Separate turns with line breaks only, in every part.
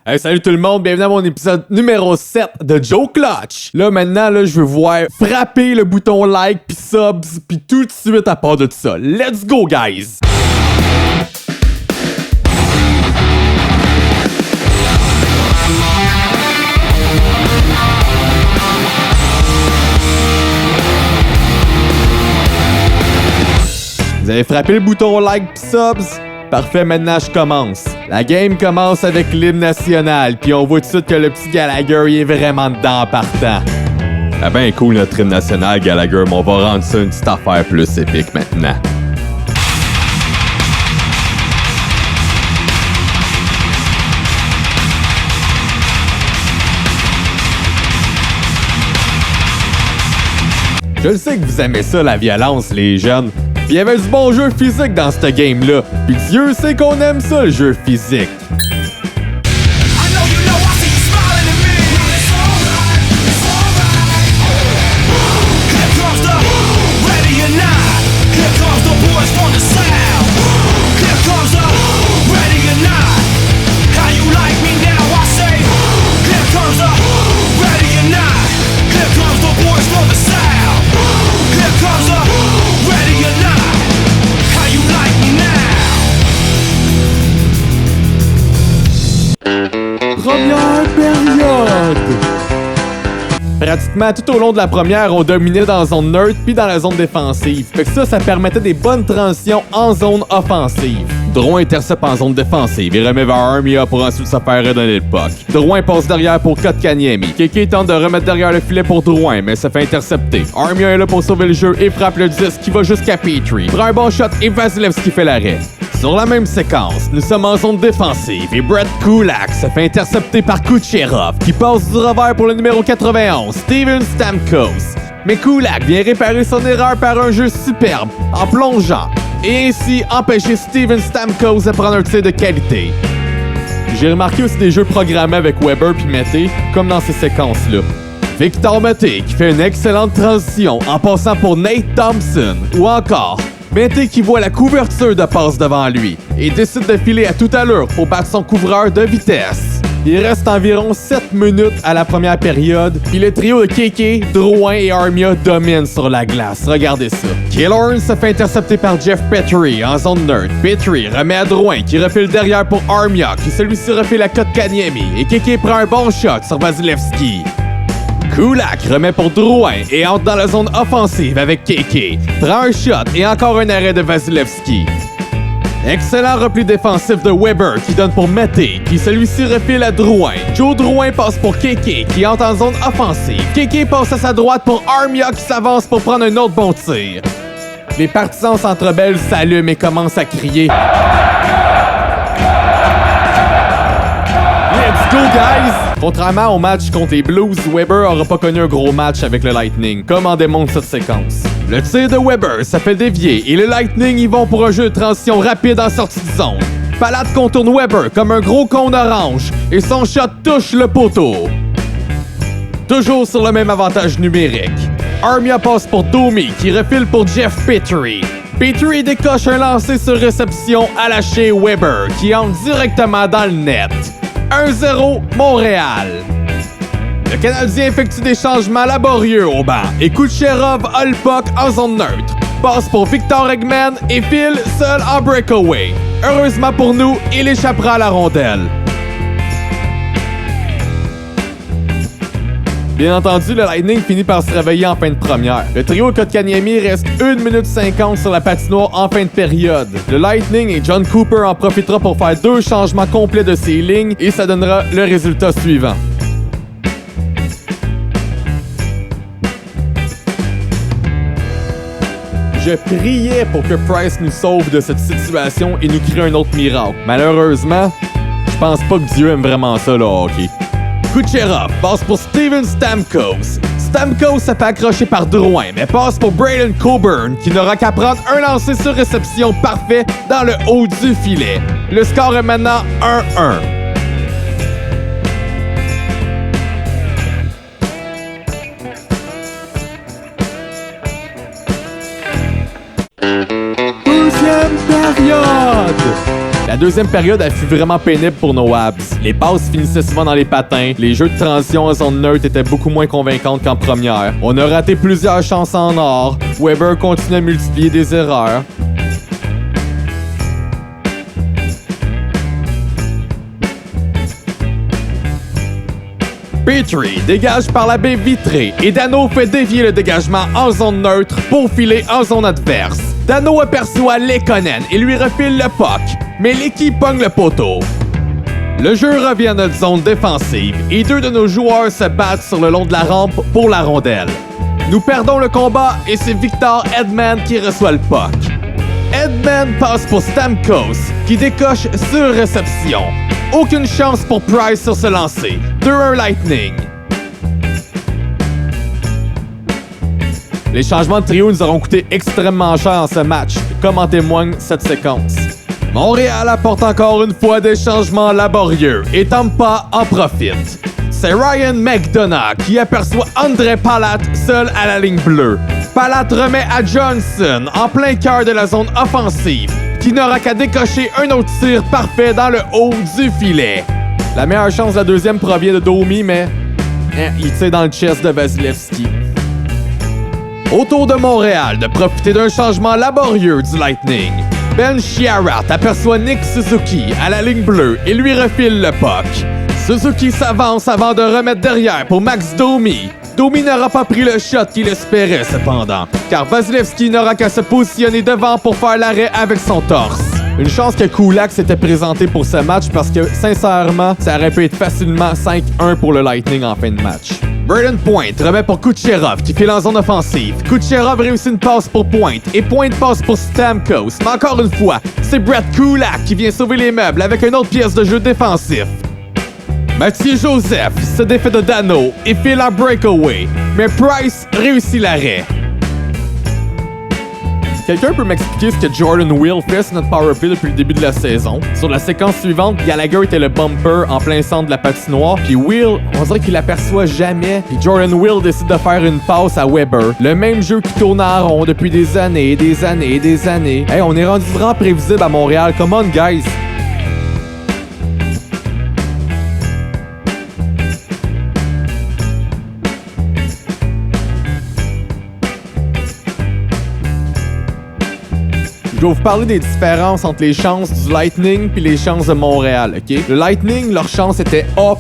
Hey, salut tout le monde, bienvenue à mon épisode numéro 7 de Joe Clutch. Là, maintenant, je veux voir frapper le bouton like pis subs pis tout de suite à part de ça. Let's go, guys! Vous avez frappé le bouton like pis subs? Parfait, maintenant je commence. La game commence avec l'hymne national, puis on voit tout de suite que le petit Gallagher il est vraiment dedans en partant. Ah ben cool notre hymne national, Gallagher, mais on va rendre ça une petite affaire plus épique maintenant. Je le sais que vous aimez ça, la violence, les jeunes. Pis il y avait du bon jeu physique dans cette game-là. Pis Dieu sait qu'on aime ça, le jeu physique. Première période! Pratiquement tout au long de la première, on dominait dans la zone neutre puis dans la zone défensive. Fait que ça permettait des bonnes transitions en zone offensive. Drouin intercepte en zone défensive et remet vers Armia pour ensuite se faire redonner le puck. Drouin passe derrière pour Kotkaniemi. Keke tente de remettre derrière le filet pour Drouin, mais se fait intercepter. Armia est là pour sauver le jeu et frappe le disque qui va jusqu'à Petrie. Prend un bon shot et Vasilevski fait l'arrêt. Sur la même séquence, nous sommes en zone défensive et Brett Kulak se fait intercepter par Kucherov qui passe du revers pour le numéro 91, Steven Stamkos. Mais Kulak vient réparer son erreur par un jeu superbe en plongeant et ainsi empêcher Steven Stamkos de prendre un tir de qualité. J'ai remarqué aussi des jeux programmés avec Weber puis Mété, comme dans ces séquences-là. Victor Mété qui fait une excellente transition en passant pour Nate Thompson ou encore Mété qui voit la couverture de passe devant lui et décide de filer à toute allure pour battre son couvreur de vitesse. Il reste environ 7 minutes à la première période, puis le trio de Keke, Drouin et Armia domine sur la glace. Regardez ça. Killorn se fait intercepter par Jeff Petrie en zone neutre. Petrie remet à Drouin qui refile derrière pour Armia qui celui-ci refile à Kotkaniemi et Keke prend un bon shot sur Vasilevski. Kulak remet pour Drouin et entre dans la zone offensive avec Keke. Prend un shot et encore un arrêt de Vasilevski. Excellent repli défensif de Weber qui donne pour Mété, qui celui-ci refile à Drouin. Joe Drouin passe pour Keke qui entre en zone offensive. Keke passe à sa droite pour Armia qui s'avance pour prendre un autre bon tir. Les partisans Centre Bell s'allument et commencent à crier. Let's go, guys! Contrairement au match contre les Blues, Weber aura pas connu un gros match avec le Lightning, comme en démontre cette séquence. Le tir de Weber se fait dévier et le Lightning y vont pour un jeu de transition rapide en sortie de zone. Palade contourne Weber comme un gros cône orange et son shot touche le poteau. Toujours sur le même avantage numérique. Armia passe pour Domi qui refile pour Jeff Petrie. Petrie décoche un lancer sur réception à lâcher Weber qui entre directement dans le net. 1-0 Montréal. Le Canadien effectue des changements laborieux au banc et Kucherov a le puck en zone neutre. Passe pour Victor Eggman et file seul en breakaway. Heureusement pour nous, il échappera à la rondelle. Bien entendu, le Lightning finit par se réveiller en fin de première. Le trio Kotkaniemi reste 1 minute 50 sur la patinoire en fin de période. Le Lightning et John Cooper en profitera pour faire 2 changements complets de ses lignes et ça donnera le résultat suivant. Je priais pour que Price nous sauve de cette situation et nous crée un autre miracle. Malheureusement, je pense pas que Dieu aime vraiment ça, le hockey. Kucherov passe pour Steven Stamkos. Stamkos se fait accrocher par Drouin, mais passe pour Braden Coburn, qui n'aura qu'à prendre un lancer sur réception parfait dans le haut du filet. Le score est maintenant 1-1. Deuxième période! La deuxième période, elle fut vraiment pénible pour nos Habs. Les passes finissaient souvent dans les patins, les jeux de transition en zone neutre étaient beaucoup moins convaincantes qu'en première. On a raté plusieurs chances en or, Weber continuait à multiplier des erreurs. Petrie dégage par la baie vitrée et Dano fait dévier le dégagement en zone neutre pour filer en zone adverse. Dano aperçoit Lekonen et lui refile le puck, mais l'équipe pogne le poteau. Le jeu revient à notre zone défensive et deux de nos joueurs se battent sur le long de la rampe pour la rondelle. Nous perdons le combat et c'est Victor Hedman qui reçoit le puck. Hedman passe pour Stamkos qui décoche sur réception. Aucune chance pour Price sur ce lancer. 2-1 Lightning. Les changements de trio nous auront coûté extrêmement cher en ce match, comme en témoigne cette séquence. Montréal apporte encore une fois des changements laborieux et Tampa en profite. C'est Ryan McDonough qui aperçoit André Palat seul à la ligne bleue. Palat remet à Johnson en plein cœur de la zone offensive, qui n'aura qu'à décocher un autre tir parfait dans le haut du filet. La meilleure chance de la deuxième provient de Domi, mais il tire dans le chest de Vasilevski. Autour de Montréal de profiter d'un changement laborieux du Lightning. Ben Chiarot aperçoit Nick Suzuki à la ligne bleue et lui refile le puck. Suzuki s'avance avant de remettre derrière pour Max Domi. Domi n'aura pas pris le shot qu'il espérait cependant, car Vasilevski n'aura qu'à se positionner devant pour faire l'arrêt avec son torse. Une chance que Kulak s'était présenté pour ce match parce que, sincèrement, ça aurait pu être facilement 5-1 pour le Lightning en fin de match. Braden Point remet pour Kucherov qui file en zone offensive. Kucherov réussit une passe pour Point et Point passe pour Stamkos. Mais encore une fois, c'est Brett Kulak qui vient sauver les meubles avec une autre pièce de jeu défensif. Mathieu Joseph se défait de Dano et file en breakaway, mais Price réussit l'arrêt. Quelqu'un peut m'expliquer ce que Jordan Will fait sur notre powerplay depuis le début de la saison? Sur la séquence suivante, Gallagher était le bumper en plein centre de la patinoire, puis Will, on dirait qu'il l'aperçoit jamais, puis Jordan Will décide de faire une passe à Weber. Le même jeu qui tourne en rond depuis des années, des années, des années. Hey, on est rendu vraiment prévisible à Montréal. Come on, guys! Je dois vous parler des différences entre les chances du Lightning puis les chances de Montréal, ok? Le Lightning, leur chance était A++.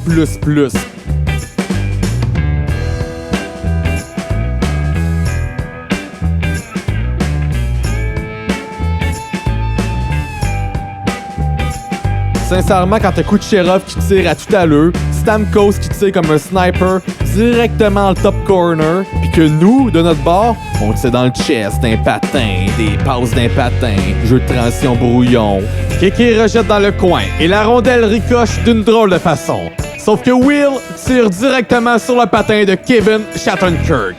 Sincèrement, quand t'as Kucherov qui tire à toute allure, Stamkos qui tire comme un sniper directement dans le top corner, puis que nous, de notre bord, on tire dans le chest, d'un patin, des passes d'un patin, jeu de transition brouillon. Kéké rejette dans le coin et la rondelle ricoche d'une drôle de façon. Sauf que Will tire directement sur le patin de Kevin Shattenkirk.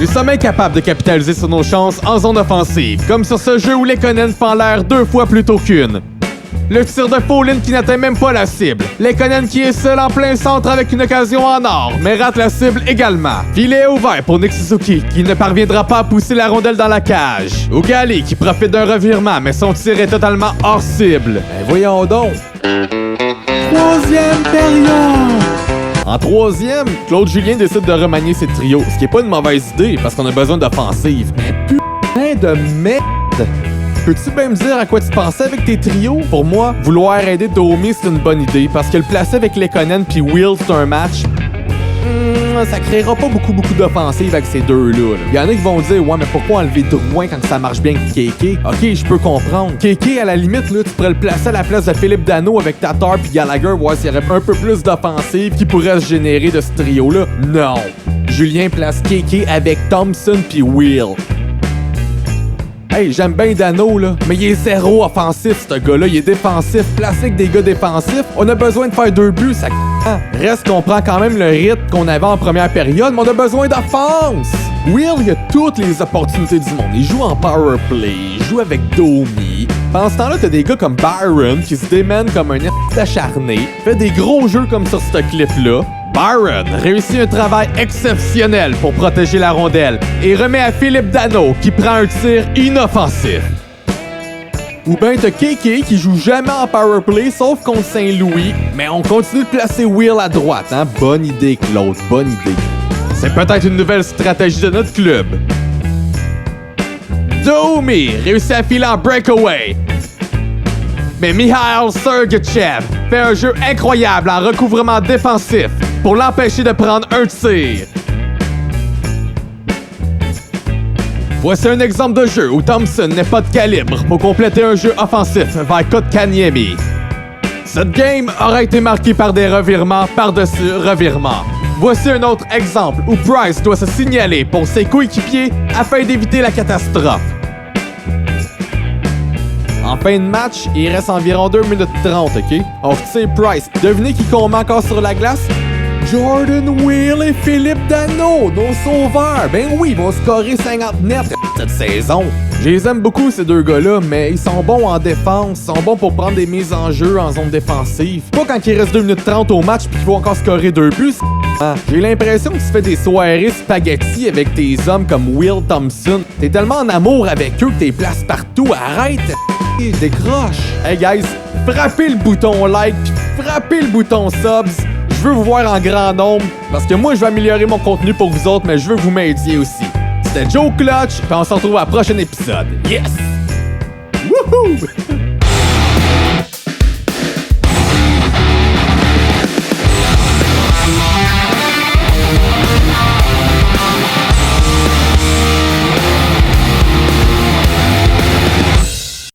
Nous sommes incapables de capitaliser sur nos chances en zone offensive, comme sur ce jeu où Lekonen fend l'air 2 fois plutôt qu'une. Le tir de Follin qui n'atteint même pas la cible. Lekonen qui est seul en plein centre avec une occasion en or, mais rate la cible également. Filet ouvert pour Nick Suzuki, qui ne parviendra pas à pousser la rondelle dans la cage. Ougali qui profite d'un revirement, mais son tir est totalement hors cible. Ben voyons donc. Troisième période. En troisième, Claude Julien décide de remanier ses trios, ce qui est pas une mauvaise idée parce qu'on a besoin d'offensive. Mais putain de merde! Peux-tu bien me dire à quoi tu pensais avec tes trios? Pour moi, vouloir aider Domi, c'est une bonne idée parce que le placer avec Lekonen puis Will, c'est un match. Ça créera pas beaucoup d'offensive avec ces deux-là. Il y en a qui vont dire « Ouais, mais pourquoi enlever Drouin quand ça marche bien avec Kéké? » Ok, je peux comprendre. Kéké, à la limite, là, tu pourrais le placer à la place de Philippe Dano avec Tatar puis Gallagher, voir s'il y aurait un peu plus d'offensive qui pourrait se générer de ce trio-là. Non. Julien place Kéké avec Thompson puis Will. Hey, j'aime bien Dano, là, mais il est zéro offensif, ce gars-là. Il est défensif. Placé avec des gars défensifs, on a besoin de faire 2 buts, ça reste qu'on prend quand même le rythme qu'on avait en première période, mais on a besoin d'offense. Will, il a toutes les opportunités du monde. Il joue en power play, il joue avec Domi. Pendant ce temps-là, t'as des gars comme Byron qui se démènent comme un acharné, fait des gros jeux comme sur ce clip-là. Byron réussit un travail exceptionnel pour protéger la rondelle et remet à Philippe Danault qui prend un tir inoffensif. Ou ben t'as Kéké qui joue jamais en powerplay sauf contre Saint-Louis, mais on continue de placer Will à droite, hein? Bonne idée, Claude, bonne idée. C'est peut-être une nouvelle stratégie de notre club. Domi réussit à filer en breakaway. Mais Mikhail Sergachev fait un jeu incroyable en recouvrement défensif pour l'empêcher de prendre un tir. Voici un exemple de jeu où Thompson n'est pas de calibre pour compléter un jeu offensif vers Kotkaniemi. Cette game aurait été marquée par des revirements par-dessus revirements. Voici un autre exemple où Price doit se signaler pour ses coéquipiers afin d'éviter la catastrophe. En fin de match, il reste environ 2 minutes 30, OK? On retire Price. Devinez qui combat encore sur la glace? Jordan Will et Philippe Danault, nos sauveurs. Ben oui, ils vont scorer 50 nets cette saison. Je les aime beaucoup, ces deux gars-là, mais ils sont bons en défense, ils sont bons pour prendre des mises en jeu en zone défensive. Pas quand il reste 2 minutes 30 au match puis qu'il faut encore scorer 2 buts. J'ai l'impression que tu fais des soirées spaghetti avec tes hommes comme Will Thompson. T'es tellement en amour avec eux que t'es places partout. Arrête, décroche. Hey guys, frappez le bouton like puis frappez le bouton subs. Je veux vous voir en grand nombre parce que moi je vais améliorer mon contenu pour vous autres, mais je veux que vous m'aidiez aussi. C'était Joe Clutch, puis on se retrouve à prochain épisode. Yes! Wouhou!